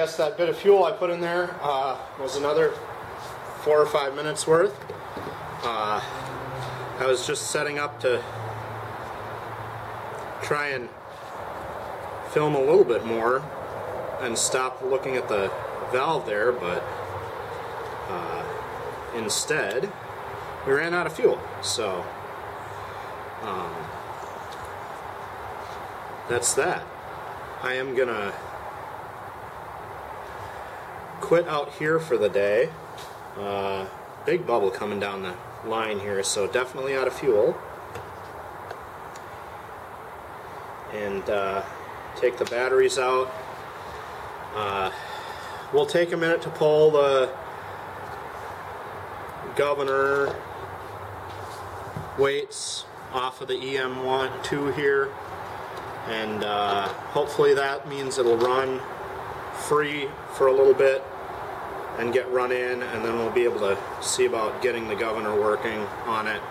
guess that bit of fuel I put in there was another 4 or 5 minutes worth. I was just setting up to try and film a little bit more and stop looking at the valve there, but instead we ran out of fuel. So that's that. I am gonna quit out here for the day. Big bubble coming down the line here, so definitely out of fuel. And take the batteries out. We'll take a minute to pull the governor weights off of the EM2 I here, and hopefully that means it'll run free for a little bit and get run in, and then we'll be able to see about getting the governor working on it,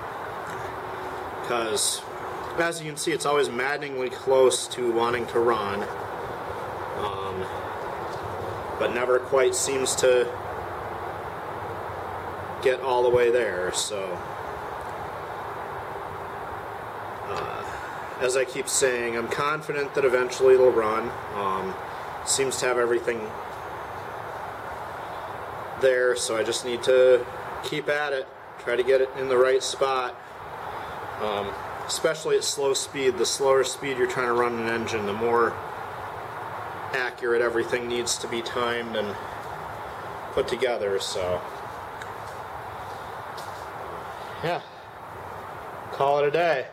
because as you can see, it's always maddeningly close to wanting to run, but never quite seems to get all the way there. So as I keep saying, I'm confident that eventually it'll run. Seems to have everything there, so I just need to keep at it, try to get it in the right spot. Especially at slow speed. The slower speed you're trying to run an engine, the more accurate everything needs to be timed and put together. So yeah, call it a day.